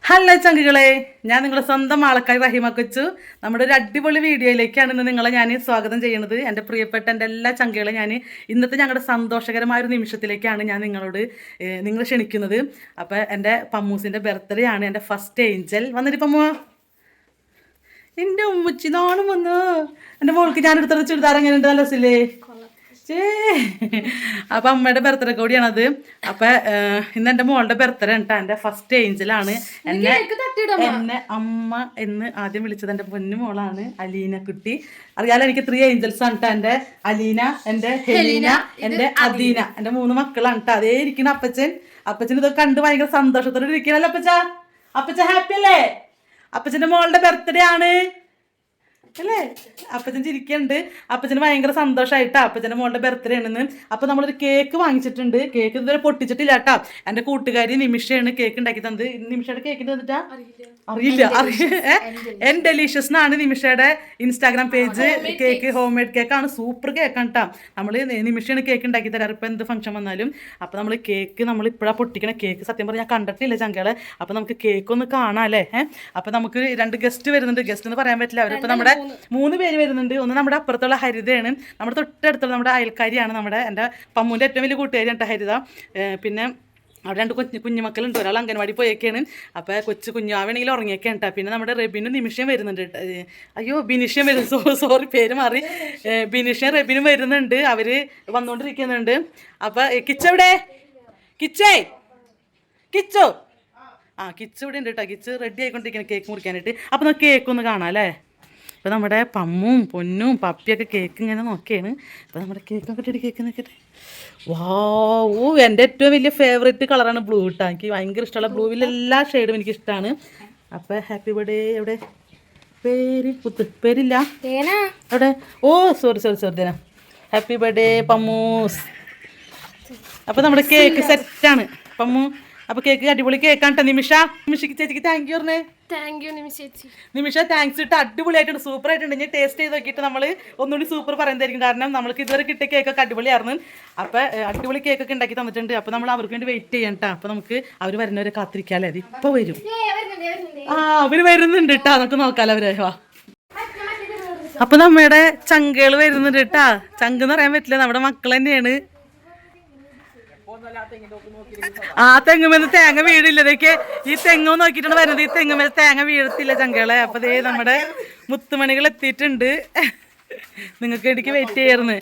Hello ചങ്കുകളെ, ഞാൻ നിങ്ങളുടെ സ്വന്തം ആൾക്കാർ റഹിമ കൊച്ചു. നമ്മുടെ ഒരു അടിപൊളി വീഡിയോയിലേക്കാണ് ഇന്ന് നിങ്ങളെ ഞാൻ സ്വാഗതം ചെയ്യുന്നത്. എൻ്റെ പ്രിയപ്പെട്ട എൻ്റെ എല്ലാ ചങ്കുകളെ ഞാൻ ഇന്നത്തെ ഞങ്ങളുടെ സന്തോഷകരമായ ഒരു നിമിഷത്തിലേക്കാണ് ഞാൻ നിങ്ങൾ ക്ഷണിക്കുന്നത്. അപ്പോൾ എൻ്റെ പമ്മൂസിൻ്റെ ബർത്ത്ഡേ ആണ്. എൻ്റെ ഫസ്റ്റ് ഏഞ്ചൽ വന്നിട്ട് പമ്മു, എൻ്റെ ഉമ്മച്ചി നാളും വന്നു. എൻ്റെ മോൾക്ക് ഞാനെടുത്തത് ചുരിദാർ എങ്ങനെയുണ്ട്, നല്ല രസമില്ലേ? അപ്പം അമ്മയുടെ ബർത്ത്ഡേ കൂടിയാണത്. അപ്പം ഇന്ന് എൻ്റെ മോളുടെ ബർത്ത്ഡേ ഉണ്ട്. എൻ്റെ ഫസ്റ്റ് ഏഞ്ചലാണ്. എന്നെ അമ്മ എന്ന് ആദ്യം വിളിച്ചത് എൻ്റെ പൊന്നു മോളാണ്, അലീന കുട്ടി. അറിയാലോ, എനിക്ക് 3 ഏഞ്ചൽസ് ആണ് കേട്ടോ. എൻ്റെ അലീന, എൻ്റെ ഹെലീന, എൻ്റെ അദീന, എൻ്റെ 3 മക്കളാണ് കേട്ടോ. അതേ ഇരിക്കുന്ന അപ്പച്ചൻ ഇതൊക്കെ കണ്ട് ഭയങ്കര സന്തോഷത്തോടെ ഇരിക്കണല്ലോ അപ്പച്ച ഹാപ്പി അല്ലേ? അപ്പച്ചൻ്റെ മോളുടെ ബർത്ത്ഡേ ആണ് അല്ലേ? അപ്പച്ചൻ ചിരിക്കുന്നുണ്ട്. അപ്പച്ചന് ഭയങ്കര സന്തോഷമായിട്ടാ അപ്പച്ചൻ്റെ മോളുടെ ബർത്ത്ഡേ ആണെന്ന്. അപ്പോൾ നമ്മളൊരു കേക്ക് വാങ്ങിച്ചിട്ടുണ്ട്. കേക്ക് ഇതുവരെ പൊട്ടിച്ചിട്ടില്ല കേട്ടോ. എൻ്റെ കൂട്ടുകാരി നിമിഷയാണ് കേക്ക് ഉണ്ടാക്കി തന്നത്. നിമിഷയുടെ കേക്കിൻ്റെ തന്നിട്ടാ അറിയില്ല. എൻ ഡെലീഷ്യസ് എന്നാണ് നിമിഷയുടെ Instagram page. Cake home made കേക്കാണ്, സൂപ്പർ കേക്കാണ് കേട്ടോ. നമ്മൾ നിമിഷയാണ് കേക്ക് ഉണ്ടാക്കി തരാറ് ഇപ്പം എന്ത് ഫംഗ്ഷൻ വന്നാലും. അപ്പോൾ നമ്മൾ കേക്ക് ഇപ്പോഴാണ് പൊട്ടിക്കണ കേക്ക്. സത്യം പറഞ്ഞാൽ ഞാൻ കണ്ടിട്ടില്ല ചങ്കളെ. അപ്പോൾ നമുക്ക് കേക്ക് ഒന്ന് കാണാം അല്ലേ? അപ്പോൾ നമുക്ക് 2 ഗസ്റ്റ് വരുന്നുണ്ട്. ഗസ്റ്റ് എന്ന് പറയാൻ പറ്റില്ല, അവരിപ്പോൾ നമ്മുടെ 3 പേര് വരുന്നുണ്ട്. ഒന്ന് നമ്മുടെ അപ്പുറത്തുള്ള ഹരിതയാണ്, നമ്മുടെ തൊട്ടടുത്തുള്ള നമ്മുടെ അയൽക്കാരിയാണ്, എൻ്റെ പമ്മൂൻ്റെ ഏറ്റവും വലിയ കൂട്ടുകാരിയാണ് കേട്ടോ ഹരിത. പിന്നെ അവിടെ 2 കുഞ്ഞുമക്കളുണ്ട്. ഒരാൾ അംഗൻവാടി പോയേക്കാണ്. അപ്പോൾ കുഞ്ഞാവണെങ്കിൽ ഉറങ്ങിയൊക്കെയാണ് കേട്ടോ. പിന്നെ നമ്മുടെ റെബിനും നിമിഷം വരുന്നുണ്ട്. അയ്യോ, ബിനിഷ്യം വരുന്നു, സോറി പേര് മാറി. ബിനിഷ്യം റെബിനും വരുന്നുണ്ട്. അവർ വന്നുകൊണ്ടിരിക്കുന്നുണ്ട്. അപ്പോൾ കിച്ചെവിടെ? കിച്ചു ഇവിടെ ഉണ്ട് കേട്ടോ. കിച്ച് റെഡി ആയിക്കൊണ്ടിരിക്കുകയാണ് കേക്ക് മുറിക്കാനായിട്ട്. അപ്പോൾ നമുക്ക് കേക്ക് ഒന്ന് കാണാം അല്ലേ? അപ്പോൾ നമ്മുടെ പമ്മും പൊന്നും പപ്പിയൊക്കെ കേക്ക് ഇങ്ങനെ നോക്കിയാണ്. അപ്പോൾ നമ്മുടെ കേക്കൊക്കെ ഇട്ടിട്ട് കേക്ക് നോക്കിയിട്ട് വാവ്, എൻ്റെ ഏറ്റവും വലിയ ഫേവറേറ്റ് കളറാണ് ബ്ലൂ കേട്ടോ. എനിക്ക് ഭയങ്കര ഇഷ്ടമുള്ള ബ്ലൂവിൽ എല്ലാ ഷെയ്ഡും എനിക്കിഷ്ടമാണ്. അപ്പോൾ ഹാപ്പി ബർത്ത്ഡേ. എവിടെ പേരില്ല എവിടെ? ഓ സോറി ദേന. ഹാപ്പി ബർത്ത്ഡേ പമ്മൂസ്. അപ്പോൾ നമ്മുടെ കേക്ക് സെറ്റാണ് പമ്മു. അപ്പോൾ കേക്ക് അടിപൊളി കേക്കാണ് കേട്ടോ. നിമിഷയ്ക്ക് ചേച്ചിക്ക് താങ്ക് യു പറഞ്ഞേ. നിമിഷ താങ്ക്സ് ഇട്ട് അടിപൊളിയായിട്ടുണ്ട്, സൂപ്പർ ആയിട്ടുണ്ട്. ഇനി ടേസ്റ്റ് ചെയ്ത് നോക്കിയിട്ട് നമ്മൾ ഒന്നുകൂടി സൂപ്പർ പറയുന്നതായിരിക്കും. കാരണം നമ്മൾക്ക് ഇതുവരെ കിട്ടിയ കേക്കൊക്കെ അടിപൊളിയായിരുന്നു. അപ്പോൾ അടിപൊളി കേക്കൊക്കെ ഉണ്ടാക്കി തന്നിട്ടുണ്ട്. അപ്പോൾ നമ്മൾ അവർക്ക് വേണ്ടി വെയിറ്റ് ചെയ്യണം കേട്ടോ. അപ്പോൾ നമുക്ക് അവർ വരുന്നവരെ കാത്തിരിക്കാമല്ലേ? അത് ഇപ്പോൾ വരും. അവർ വരുന്നുണ്ട് കേട്ടോ. നമുക്ക് നോക്കാമല്ലോ അവരെ. വാ. അപ്പോൾ നമ്മുടെ ചങ്കുകൾ വരുന്നുണ്ട് കേട്ടോ. ചങ്ക് എന്ന് പറയാൻ പറ്റില്ല, നമ്മുടെ മക്കൾ തന്നെയാണ്. തെങ്ങുമേന്ന് തേങ്ങ വീടില്ല. ഇതൊക്കെ ഈ തെങ്ങ് നോക്കിയിട്ടാണ് വരുന്നത്. ഈ തെങ്ങുമേൽ തേങ്ങ വീഴത്തില്ല ചങ്കളെ. അപ്പൊ ദേ നമ്മുടെ മുത്തുമണികൾ എത്തിയിട്ടുണ്ട്. നിങ്ങൾക്ക് എനിക്ക് വെയിറ്റ് ചെയ്യായിരുന്നു.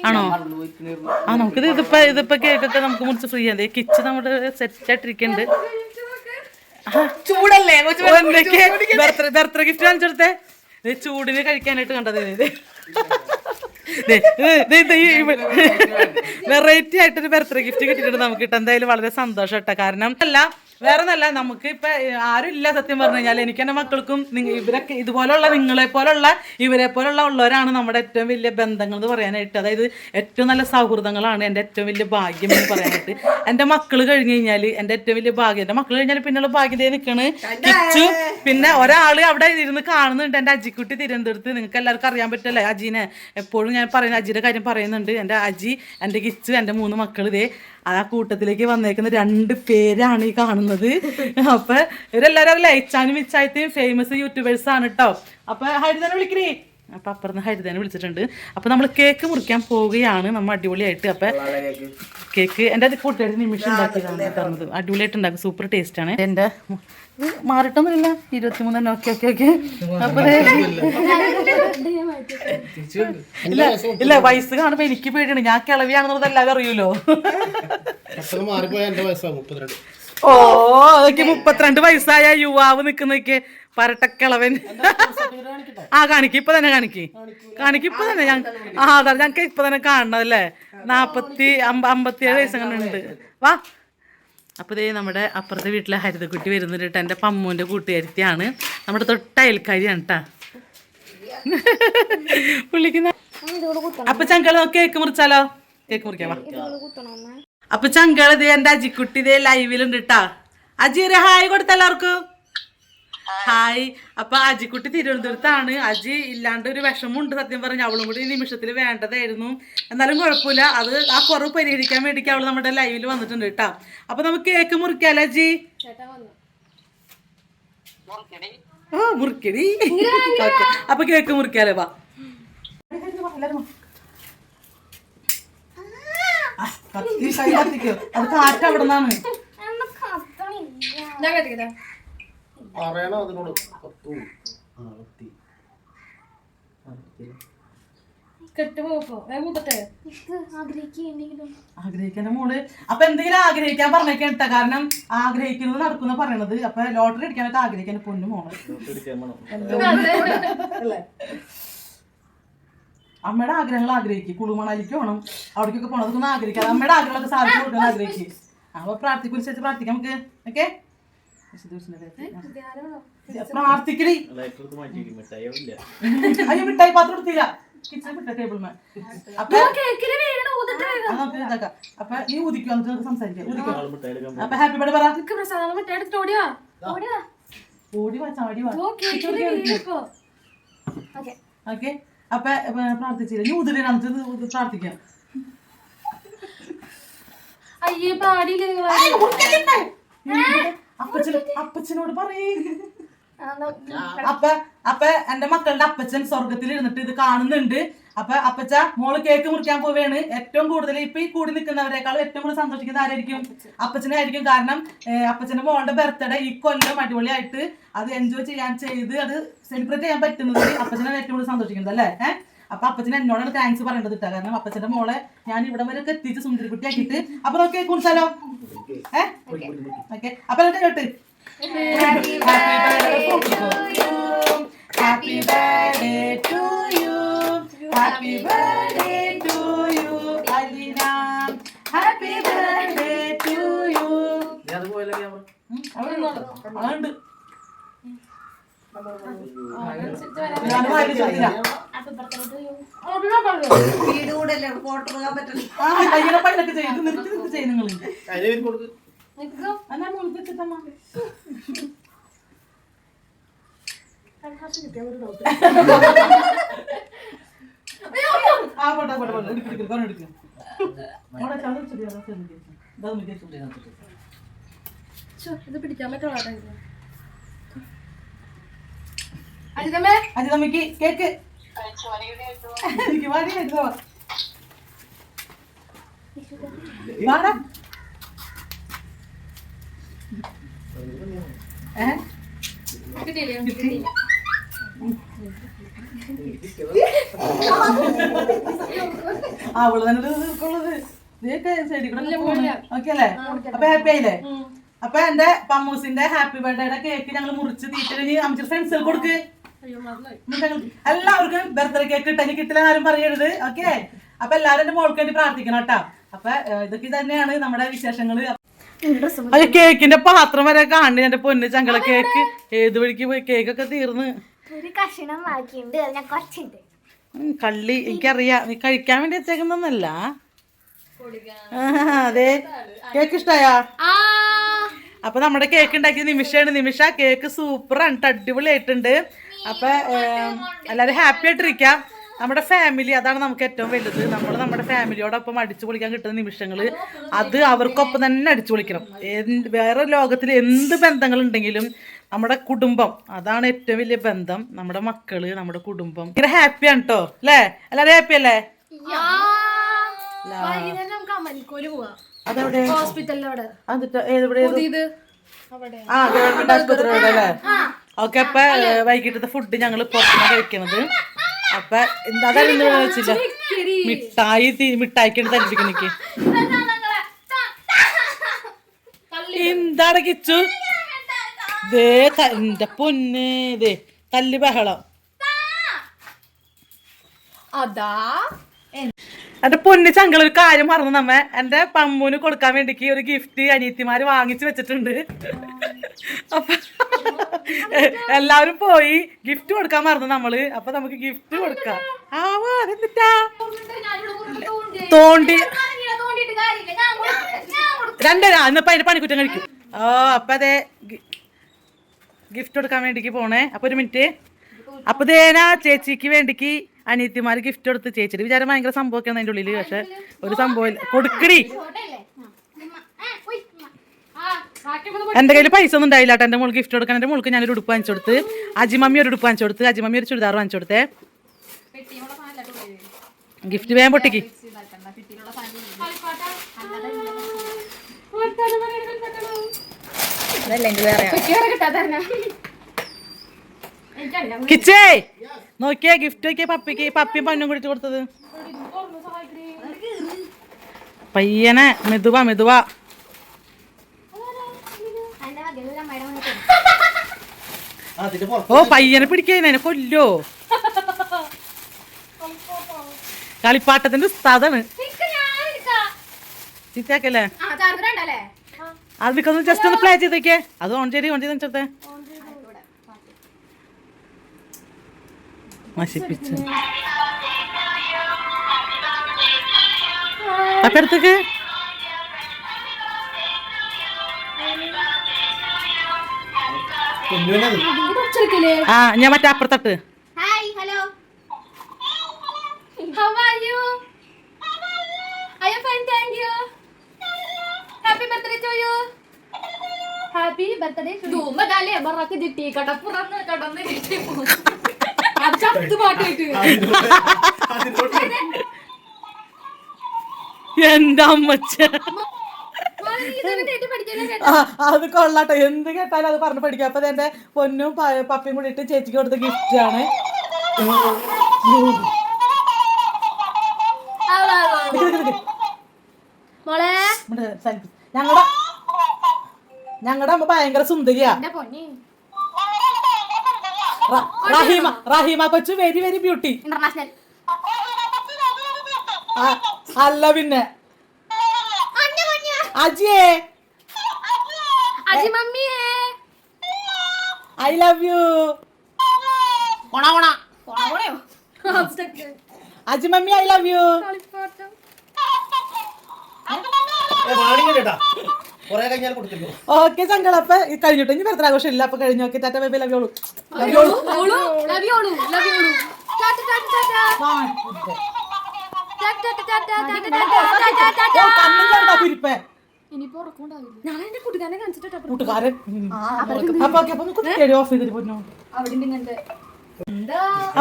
ആണോ? നമുക്കിത് ഇതിപ്പോ കേക്കൊക്കെ നമുക്ക് മുറിച്ച് ഫ്രീ ആണ്. കിച്ച് നമ്മുടെ സെറ്റ് ആയിട്ടിരിക്കുന്നുണ്ട്. ചൂടല്ലേ? ബർത്ത്ഡേ ഗിഫ്റ്റ് കാണിച്ചെടുത്തേ. ചൂടിന് കഴിക്കാനായിട്ട് കണ്ടത് വെറൈറ്റി ആയിട്ടൊരു ബർത്ത്ഡേ ഗിഫ്റ്റ് കിട്ടിയിട്ടുണ്ട് നമുക്ക് കിട്ടും. എന്തായാലും വളരെ സന്തോഷം കേട്ടോ. കാരണം വേറെ ഒന്നല്ല, നമുക്ക് ഇപ്പൊ ആരും ഇല്ല സത്യം പറഞ്ഞു കഴിഞ്ഞാൽ. എനിക്ക് എൻ്റെ മക്കൾക്കും ഇവരൊക്കെ ഇതുപോലുള്ള ഇവരെ പോലുള്ള ഉള്ളവരാണ് നമ്മുടെ ഏറ്റവും വലിയ ബന്ധങ്ങൾ എന്ന് പറയാനായിട്ട്. അതായത് ഏറ്റവും നല്ല സൗഹൃദങ്ങളാണ് എൻ്റെ ഏറ്റവും വലിയ ഭാഗ്യം എന്ന് പറയാനായിട്ട്. എൻ്റെ മക്കൾ കഴിഞ്ഞ് കഴിഞ്ഞാൽ എൻ്റെ ഏറ്റവും വലിയ ഭാഗ്യം. എൻ്റെ മക്കൾ കഴിഞ്ഞാൽ പിന്നെയുള്ള ഭാഗ്യം നിൽക്കണ് കിച്ചു. പിന്നെ ഒരാൾ അവിടെ ഇരുന്ന് കാണുന്നുണ്ട്, എൻ്റെ അജിക്കുട്ടി തിരുവനന്തപുരത്ത്. നിങ്ങൾക്ക് എല്ലാവർക്കും അറിയാൻ പറ്റല്ലേ അജീനെ? എപ്പോഴും ഞാൻ പറയുന്നത് അജിയുടെ കാര്യം പറയുന്നുണ്ട്. എൻ്റെ അജി, എൻ്റെ കിച്ചു, എൻ്റെ 3 മക്കൾ. ഇതേ ആ കൂട്ടത്തിലേക്ക് വന്നേക്കുന്ന 2 പേരാണ് ഈ കാണുന്നത്. അപ്പൊ ഇവരെല്ലാരും ലൈച്ചാനും മിച്ചായത്തെയും ഫേമസ് യൂട്യൂബേഴ്സ് ആണ് കേട്ടോ. അപ്പൊ ഹരിതനെ വിളിക്കണേ. അപ്പൊ അപ്പുറത്ത് ഹരിതനെ വിളിച്ചിട്ടുണ്ട്. അപ്പൊ നമ്മൾ കേക്ക് മുറിക്കാൻ പോവുകയാണ് നമ്മൾ അടിപൊളിയായിട്ട്. അപ്പൊ കേക്ക് എൻ്റെ കൂട്ടുകാരി നിമിഷം ഉണ്ടാക്കിയതാണ് തന്നത്. അടിപൊളിയായിട്ട് ഉണ്ടാക്കും, സൂപ്പർ ടേസ്റ്റ് ആണ്. എൻ്റെ മാറിട്ടൊന്നുമില്ല, 23 ഓക്കെ. അപ്പൊ ഇല്ല വയസ്സ് കാണുമ്പോ എനിക്ക് പേടിയാണ്. ഞാൻ കിളവിയാണെന്നുള്ളത് എല്ലാവരും അറിയൂലോ. ഓ അതൊക്കെ 32 വയസ്സായ യുവാവ് നിക്കുന്നൊക്കെ പരട്ടക്കിളവൻ. കാണിക്ക് ഇപ്പൊ തന്നെ ഇപ്പൊ തന്നെ ഞങ്ങൾക്ക് ഇപ്പൊ തന്നെ കാണണതല്ലേ. 57 വയസ്സങ്ങളുണ്ട്. വാ. അപ്പോൾ ഇതേ നമ്മുടെ അപ്പുറത്തെ വീട്ടിലെ ഹരിതക്കുട്ടി വരുന്നുണ്ട് കേട്ടോ. എൻ്റെ പമ്മൂൻ്റെ കൂട്ടുകാരിയാണ്, നമ്മുടെ തൊട്ടയൽക്കാരിയാണ് കേട്ടോ വിളിക്കുന്ന. അപ്പൊ ചങ്കള കേക്ക് മുറിച്ചാലോ? കേക്ക് മുറിക്കാവാ. അപ്പൊ ചങ്കള ഇതേ എൻ്റെ അജിക്കുട്ടി ഇതേ ലൈവിലുണ്ട് കേട്ടാ. അജി ഒരു ഹായ് കൊടുത്തെല്ലാവർക്കും. ഹായ്. അപ്പൊ അജിക്കുട്ടി തിരുവനന്തപുരത്താണ്. അജി ഇല്ലാണ്ട് ഒരു വിഷമമുണ്ട് സത്യം പറഞ്ഞ. അവളും കൂടി ഈ നിമിഷത്തിൽ വേണ്ടതായിരുന്നു. എന്നാലും കുഴപ്പമില്ല, അത് ആ കുറവ് പരിഹരിക്കാൻ വേണ്ടിക്ക് അവൾ നമ്മുടെ ലൈവിൽ വന്നിട്ടുണ്ട് കേട്ടോ. അപ്പൊ നമുക്ക് കേക്ക് മുറിക്കാലോ അജി? ആ മുറിക്കടി. അപ്പൊ കേക്ക് മുറിക്കാലേ വാ. കത്തിക്കോ, അത് കാറ്റ് അവിടെ നിന്നാണ്. ആഗ്രഹിക്കുന്ന മോള് അപ്പൊ എന്തെങ്കിലും ആഗ്രഹിക്കാൻ പറഞ്ഞേക്കാൻ ഇട്ട, കാരണം ആഗ്രഹിക്കുന്നത് നടക്കുന്ന പറയണത്. അപ്പൊ ലോട്ടറി അടിക്കാനൊക്കെ ആഗ്രഹിക്കാൻ പൊന്നു മോള്. അമ്മയുടെ ആഗ്രഹങ്ങൾ ആഗ്രഹിക്കും. കുളുമണാലിക്ക് പോകണം, അവിടേക്കൊക്കെ പോകണം, അതൊക്കെ ആഗ്രഹിക്കാം. അമ്മയുടെ ആഗ്രഹങ്ങളൊക്കെ സാധിച്ചു കൊടുക്കാൻ ആഗ്രഹിക്കും. അപ്പൊ പ്രാർത്ഥിക്കുറിച്ച് പ്രാർത്ഥിക്കാം നമുക്ക്. ഓക്കെ, പ്രാർത്ഥിക്കണേ. അയ്യോ മിഠായി പാത്രം എടുത്തില്ല, ടേബിൾ മേ. അപ്പൊ അപ്പൊ നീ ഊതിക്കോ, നമുക്ക് സംസാരിക്കാം. അപ്പൊ ഹാപ്പി ബർത്ത്ഡേ പറ. ഓടി വാ, ചാടി വാ. ഓക്കെ, അപ്പൊ പ്രാർത്ഥിച്ചില്ല. നീ ഊതില്ലേ, നമുക്ക് പ്രാർത്ഥിക്കാം. അയ്യേ പാടിയില്ലേ, അപ്പച്ചനോട് പറയേ. അപ്പൊ എന്റെ മക്കളുടെ അപ്പച്ചൻ സ്വർഗത്തിൽ ഇരുന്നിട്ട് ഇത് കാണുന്നുണ്ട്. അപ്പൊ അപ്പച്ച മോള് കേക്ക് മുറിക്കാൻ പോവുകയാണ്. ഏറ്റവും കൂടുതൽ ഇപ്പൊ ഈ കൂടി നിൽക്കുന്നവരെക്കാളും ഏറ്റവും കൂടുതൽ സന്തോഷിക്കുന്നത് ആരായിരിക്കും? അപ്പച്ചനായിരിക്കും. കാരണം അപ്പച്ചന്റെ മോളുടെ ബർത്ത്ഡേ ഈ കൊല്ലം അടിപൊളിയായിട്ട് അത് എൻജോയ് ചെയ്ത് അത് സെലിബ്രേറ്റ് ചെയ്യാൻ പറ്റുന്നത് അപ്പച്ചനാണ് ഏറ്റവും കൂടുതൽ സന്തോഷിക്കുന്നത്, അല്ലേ? അപ്പൊ അപ്പച്ചന് എന്നോടാണ് താങ്ക്സ് പറയേണ്ടത് ഇട്ടാ. കാരണം അപ്പച്ചന്റെ മോളെ ഞാൻ ഇവിടെ വരെ എത്തിച്ച് സുന്ദരിക്കുട്ടി ആക്കിയിട്ട്. അപ്പൊ നോക്കി കുറിച്ചാലോ? ഓക്കെ, അപ്പൊ കേട്ട് Happy birthday to you. Happy birthday to you. Happy birthday to you, Alina. Happy birthday to you. ഞാൻ പോയല്ലേ ക്യാമറ. അതുണ്ട്. ഞാൻ വായില് ചോദിച്ചില്ല. വീടുകൂടല്ലേ ഫോട്ടോ പോകാൻ പറ്റില്ല. ആ കയ്യിലെ പൈലൊക്കെ ചെയ്ത് നിർത്തി ചെയ്യും നിങ്ങൾ. എന്നാ മുൻപ് വെച്ചിട്ടമ്മ ആ പോട്ടെ എടുക്കും. ഇത് പിടിക്കാൻ പറ്റുള്ള അജിതമ്മക്ക് കേക്ക് വാടാ. അവള് തന്നെ ഓക്കെ അല്ലേ? അപ്പൊ ഹാപ്പി ആയില്ലേ? അപ്പൊ എന്റെ പമ്മൂസിന്റെ ഹാപ്പി ബർത്ത്ഡേയുടെ കേക്ക് ഞങ്ങൾ മുറിച്ച് തീറ്റ അമ്മ ഫ്രണ്ട്സിൽ കൊടുക്ക്. എല്ലാവർക്കും ബർത്ത്ഡേ കേക്ക് കിട്ടാൻ കിട്ടില്ല ആരും പറയരുത്. ഓക്കെ, അപ്പൊ എല്ലാരും എന്റെ മോൾക്ക് വേണ്ടി പ്രാർത്ഥിക്കണം കേട്ടാ. അപ്പൊ ഇതൊക്കെ തന്നെയാണ് നമ്മുടെ വിശേഷങ്ങള്. അത് കേക്കിന്റെ പാത്രം വരെ കാണി എന്റെ പൊന്ന് ചങ്കള. കേക്ക് ഏത് വഴിക്ക് പോയി? കേക്കൊക്കെ തീർന്ന് കള്ളി. എനിക്കറിയാം നീ കഴിക്കാൻ വേണ്ടി വെച്ചേക്കുന്നല്ല. അതെ, കേക്ക് ഇഷ്ടായാ? അപ്പൊ നമ്മുടെ കേക്ക് ഉണ്ടാക്കിയത് നിമിഷാണ്. നിമിഷ കേക്ക് സൂപ്പറാണ്, അടിപൊളിയായിട്ടുണ്ട്. അപ്പൊ എല്ലാരും ഹാപ്പി ആയിട്ടിരിക്കാം. നമ്മുടെ ഫാമിലി അതാണ് നമുക്ക് ഏറ്റവും വലുത്. നമ്മുടെ ഫാമിലിയോടൊപ്പം അടിച്ചു പൊളിക്കാൻ കിട്ടുന്ന നിമിഷങ്ങള് അത് അവർക്കൊപ്പം തന്നെ അടിച്ചു പൊളിക്കണം. വേറെ ലോകത്തിൽ എന്ത് ബന്ധങ്ങളുണ്ടെങ്കിലും നമ്മുടെ കുടുംബം അതാണ് ഏറ്റവും വലിയ ബന്ധം. നമ്മുടെ മക്കള്, നമ്മുടെ കുടുംബം. ഭയങ്കര ഹാപ്പിയാണ് കേട്ടോ, അല്ലേ? എല്ലാരും ഹാപ്പി അല്ലേ? അതെവിടെ? ആ ഗവൺമെന്റ് ആശുപത്രിയുടെ അല്ലേ? ഓക്കെ, അപ്പൊ വൈകിട്ടത്തെ ഫുഡ് ഞങ്ങള് പുറത്താണ് കഴിക്കണത്. അപ്പൊ എന്താ വെച്ചില്ല, മിഠായിക്കാണ് തരിപ്പിക്കണിക്ക്. എന്താണ് കിച്ചു? ദേ എന്റെ പൊന്ന്, ദേ തല്ല് ബഹളം. എന്റെ പൊന്ന് ചങ്കള ഒരു കാര്യം മറന്നു. നമ്മ എന്റെ പമ്മൂന് കൊടുക്കാൻ വേണ്ടിക്ക് ഒരു ഗിഫ്റ്റ് അനിയത്തിമാര് വാങ്ങിച്ചു വെച്ചിട്ടുണ്ട്. അപ്പൊ എല്ലാവരും പോയി ഗിഫ്റ്റ് കൊടുക്കാൻ മറന്നു നമ്മള്. അപ്പൊ നമുക്ക് ഗിഫ്റ്റ് കൊടുക്കാം. എന്നിട്ടാ തോണ്ടി രണ്ടര ഇന്നിപ്പോ അതിന്റെ പണിക്കുറ്റം കഴിക്കും. അപ്പൊ അതെ ഗിഫ്റ്റ് കൊടുക്കാൻ വേണ്ടിക്ക് പോണേ. അപ്പൊ ഒരു മിനിറ്റ്. അപ്പൊ ദേന ചേച്ചിക്ക് വേണ്ടിക്ക് അനിയത്തിമാര് ഗിഫ്റ്റ് കൊടുത്ത്. ചേച്ചിയുടെ വിചാരം ഭയങ്കര സംഭവമൊക്കെയാണ് അതിന്റെ ഉള്ളില്. പക്ഷെ ഒരു സംഭവം കൊടുക്കടി. എന്റെ കയ്യിൽ പൈസ ഒന്നും ഉണ്ടായില്ല കേട്ടോ എന്റെ മോൾ ഗിഫ്റ്റ് കൊടുക്കാൻ. എന്റെ മോൾക്ക് ഞാനൊരു ഉടുപ്പ് വാങ്ങിച്ചു കൊടുത്ത്, അജിമമ്മി ഒരു ഉടുപ്പ് വാങ്ങിച്ചു കൊടുത്ത്, അജിമമ്മി ഒരു ചുരിദാർ വാങ്ങിച്ചു കൊടുത്തേ. ഗിഫ്റ്റ് വേഗം പൊട്ടിക്ക്. കിച്ചേ നോക്കിയേ ഗിഫ്റ്റ് നോക്കിയേ പപ്പിക്ക്, പപ്പിയും പന്നും കൂടിട്ട് കൊടുത്തത്. പയ്യനെ മെതുവാ മെതുവാ. ഓ പയ്യനെ പിടിക്കാനെ കൊല്ലോ. കളിപ്പാട്ടത്തിന്റെ ഉസ്താദാണ്. ചീത്തയാക്കല്ലേ? അതൊക്കെ ഒന്ന് ജസ്റ്റ് ഒന്ന് പ്ലേ ചെയ്തേക്കേ. അത് ഓൺ ചെയ്ത് വെച്ചേ. നശിപ്പിച്ചു അപ്പൊ അടുത്തേക്ക് ആ ഞാൻ മറ്റേ അപ്പുറത്തട്ട്. Hi hello how are you I am fine thank you happy birthday to you happy birthday ധൂമദാലേ ബറക്ക് ജിട്ടി കടപ്പുറന്ന് കടന്ന് കിട്ടി അത് ചത്തു പാട്ടിട്ട് എന്താ അമ്മച്ച അത് കൊള്ളാട്ടോ. എന്ത് കേട്ടാലും അത് പറഞ്ഞു പഠിക്കാം. അപ്പൊ എന്റെ പൊന്നും പപ്പയും കൂടി ഇട്ട് ചേച്ചിക്ക് കൊടുത്ത ഗിഫ്റ്റ് ആണ്. ഞങ്ങളുടെ അമ്മ ഭയങ്കര സുന്ദരിയാ. റഹീമ കൊച്ചു വെരി വെരി ബ്യൂട്ടി ഇന്റർനാഷണൽ. അല്ല പിന്നെ അജിയേ അജി മമ്മിയേ I love you. Aji mummy I love you. Okay ചങ്കൾ. അപ്പൊ കഴിഞ്ഞിട്ട് ഇനി ബർത്ത്ഡേ ആഘോഷം ഇല്ല. അപ്പൊ കഴിഞ്ഞു. Okay tata bye bye. Love you. കൂട്ടുകാരൻ ഓഫ് ചെയ്തിട്ട് പോന്നു.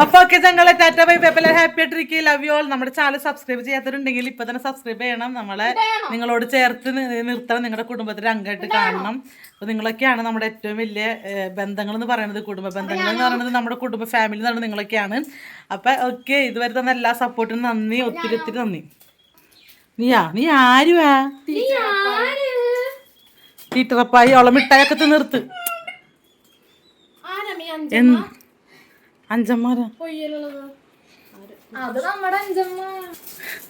അപ്പൊ ഓക്കെ ഞങ്ങളെ ടാറ്റ ബൈ ബൈ. ഹാപ്പി ആയിട്ടിരിക്കുക. Love you all. നമ്മുടെ ചാനൽ സബ്സ്ക്രൈബ് ചെയ്യാത്തവരുണ്ടെങ്കിൽ ഇപ്പൊ തന്നെ സബ്സ്ക്രൈബ് ചെയ്യണം. നമ്മളെ നിങ്ങളോട് ചേർത്ത് നിർത്തണം. നിങ്ങളുടെ കുടുംബത്തിൽ അംഗമായിട്ട് കാണണം. അപ്പൊ നിങ്ങളൊക്കെയാണ് നമ്മുടെ ഏറ്റവും വലിയ ബന്ധങ്ങൾ എന്ന് പറയുന്നത്. കുടുംബ ബന്ധങ്ങൾ എന്ന് പറയുന്നത് നമ്മുടെ കുടുംബ ഫാമിലി എന്ന് പറയുന്നത് നിങ്ങളൊക്കെയാണ്. അപ്പൊ ഓക്കെ ഇതുവരെ തന്നെ എല്ലാ സപ്പോർട്ടിനും നന്ദി. ഒത്തിരി ഒത്തിരി നന്ദി. നീ ആരുവാ? ടീച്ചറപ്പായി അവളെ മിഠായൊക്കെ തിന്നിർത്ത്. അഞ്ചമ്മാരാ?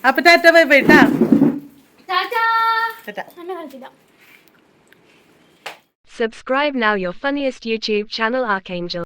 അപ്പൊ Tata bye by. Subscribe now your funniest YouTube channel Archangel.